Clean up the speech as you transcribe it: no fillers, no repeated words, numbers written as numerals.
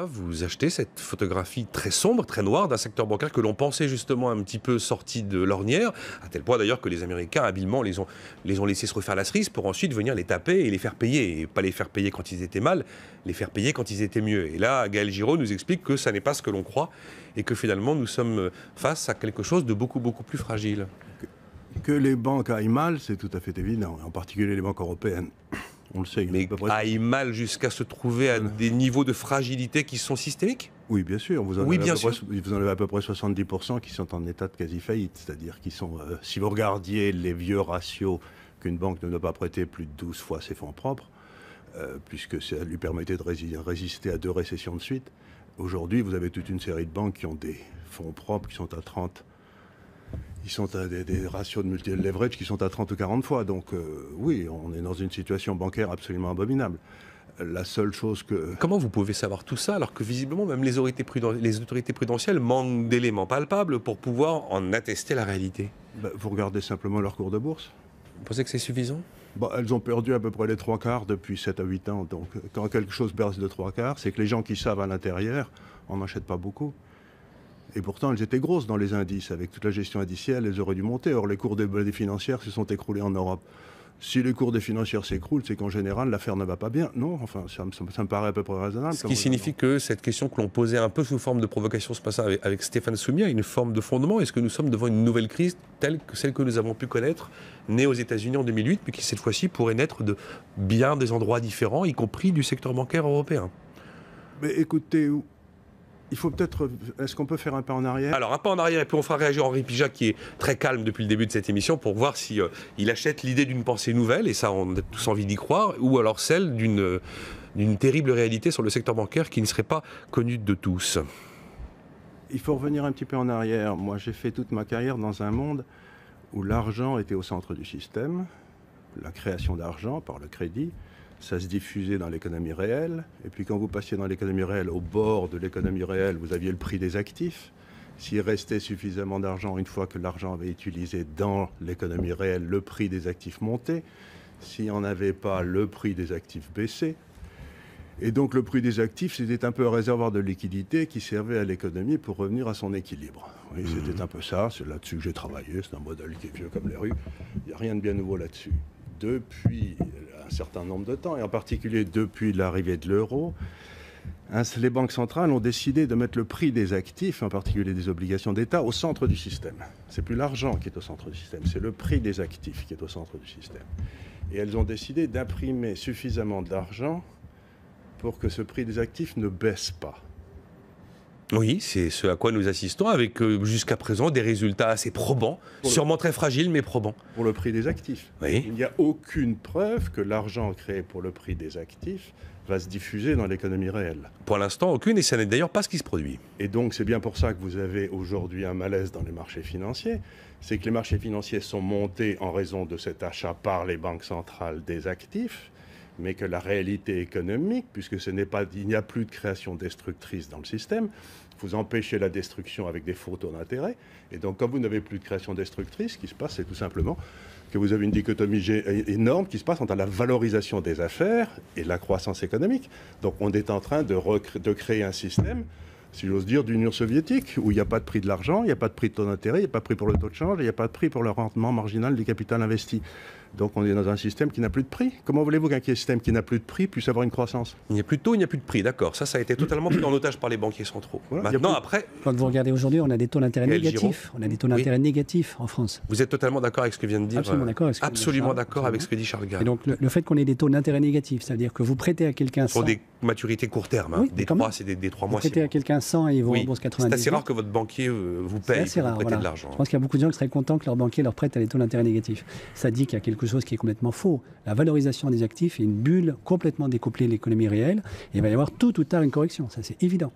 Vous achetez cette photographie très sombre, très noire d'un secteur bancaire que l'on pensait justement un petit peu sorti de l'ornière, à tel point d'ailleurs que les Américains habilement les ont laissés se refaire la cerise pour ensuite venir les taper et les faire payer. Et pas les faire payer quand ils étaient mal, les faire payer quand ils étaient mieux. Et là, Gaël Giraud nous explique que ça n'est pas ce que l'on croit et que finalement nous sommes face à quelque chose de beaucoup, beaucoup plus fragile. Que les banques aillent mal, c'est tout à fait évident, en particulier les banques européennes. On le sait. Mais aille mal jusqu'à se trouver à des niveaux de fragilité qui sont systémiques ? Oui, bien sûr. Vous en avez à peu près 70% qui sont en état de quasi-faillite. C'est-à-dire qui sont, si vous regardiez les vieux ratios qu'une banque ne doit pas prêter plus de 12 fois ses fonds propres, puisque ça lui permettait de résister à 2 récessions de suite, aujourd'hui, vous avez toute une série de banques qui ont des fonds propres qui sont à 30. Ils sont à des ratios de leverage qui sont à 30 ou 40 fois. Donc oui, on est dans une situation bancaire absolument abominable. La seule chose que... Comment vous pouvez savoir tout ça alors que visiblement même les autorités prudentielles manquent d'éléments palpables pour pouvoir en attester la réalité ? Vous regardez simplement leur cours de bourse. Vous pensez que c'est suffisant ? Elles ont perdu à peu près les 3/4 depuis 7 à 8 ans. Donc quand quelque chose perd de 3/4, c'est que les gens qui savent à l'intérieur, on n'achète pas beaucoup. Et pourtant, elles étaient grosses dans les indices. Avec toute la gestion indicielle, elles auraient dû monter. Or, les cours des financières se sont écroulés en Europe. Si les cours des financières s'écroulent, c'est qu'en général, l'affaire ne va pas bien. Non, enfin, ça me paraît à peu près raisonnable. Ce qui signifie que cette question que l'on posait un peu sous forme de provocation ce matin avec Stéphane Soumier a une forme de fondement. Est-ce que nous sommes devant une nouvelle crise telle que celle que nous avons pu connaître, née aux États-Unis en 2008, puis qui cette fois-ci pourrait naître de bien des endroits différents, y compris du secteur bancaire européen ? Mais écoutez... Il faut peut-être... Est-ce qu'on peut faire un pas en arrière ? Alors, un pas en arrière, et puis on fera réagir Henri Pijac, qui est très calme depuis le début de cette émission, pour voir si il achète l'idée d'une pensée nouvelle, et ça, on a tous envie d'y croire, ou alors celle d'une terrible réalité sur le secteur bancaire qui ne serait pas connue de tous. Il faut revenir un petit peu en arrière. Moi, j'ai fait toute ma carrière dans un monde où l'argent était au centre du système, la création d'argent par le crédit, ça se diffusait dans l'économie réelle. Et puis quand vous passiez dans l'économie réelle, au bord de l'économie réelle, vous aviez le prix des actifs. S'il restait suffisamment d'argent, une fois que l'argent avait été utilisé dans l'économie réelle, le prix des actifs montait. S'il n'y en avait pas, le prix des actifs baissait. Et donc le prix des actifs, c'était un peu un réservoir de liquidité qui servait à l'économie pour revenir à son équilibre. Oui, c'était un peu ça, c'est là-dessus que j'ai travaillé, c'est un modèle qui est vieux comme les rues. Il n'y a rien de bien nouveau là-dessus. Depuis un certain nombre de temps, et en particulier depuis l'arrivée de l'euro, les banques centrales ont décidé de mettre le prix des actifs, en particulier des obligations d'État, au centre du système. C'est plus l'argent qui est au centre du système, c'est le prix des actifs qui est au centre du système. Et elles ont décidé d'imprimer suffisamment d'argent pour que ce prix des actifs ne baisse pas. Oui, c'est ce à quoi nous assistons, avec jusqu'à présent des résultats assez probants, sûrement très fragiles, mais probants. Pour le prix des actifs. Oui. Il n'y a aucune preuve que l'argent créé pour le prix des actifs va se diffuser dans l'économie réelle. Pour l'instant, aucune, et ce n'est d'ailleurs pas ce qui se produit. Et donc, c'est bien pour ça que vous avez aujourd'hui un malaise dans les marchés financiers. C'est que les marchés financiers sont montés en raison de cet achat par les banques centrales des actifs, mais que la réalité économique, puisque il n'y a plus de création destructrice dans le système, vous empêchez la destruction avec des faux taux d'intérêt. Et donc, quand vous n'avez plus de création destructrice, ce qui se passe, c'est tout simplement que vous avez une dichotomie énorme qui se passe entre la valorisation des affaires et la croissance économique. Donc, on est en train de créer un système, si j'ose dire, d'Union soviétique, où il n'y a pas de prix de l'argent, il n'y a pas de prix de taux d'intérêt, il n'y a pas de prix pour le taux de change, et il n'y a pas de prix pour le rendement marginal du capital investi. Donc on est dans un système qui n'a plus de prix. Comment voulez-vous qu'un système qui n'a plus de prix puisse avoir une croissance ? Il n'y a plus de taux, il n'y a plus de prix, d'accord. Ça a été totalement pris en otage par les banquiers centraux. Voilà, maintenant, après... Quand vous regardez aujourd'hui, on a des taux d'intérêt négatifs. On a des taux d'intérêt négatifs en France. Vous êtes totalement d'accord avec ce que vient de dire... Absolument d'accord avec ce que absolument d'accord avec ce que dit Charles Gard. Et donc le fait qu'on ait des taux d'intérêt négatifs, c'est-à-dire que vous prêtez à quelqu'un 100... Pour des maturités court terme, oui, des 3, c'est des 3 mois. Vous prêtez à quelqu'un 100 et ils vous remboursent 90. C'est assez rare que votre banquier vous paye pour prêter de l'argent. Je pense qu'il y a beaucoup de gens qui seraient contents que leur banquier leur prête à des taux d'intérêt négatifs. Ça dit qu'il y a quelque chose qui est complètement faux. La valorisation des actifs est une bulle complètement découplée de l'économie réelle. Et il va y avoir tôt ou tard une correction, ça c'est évident.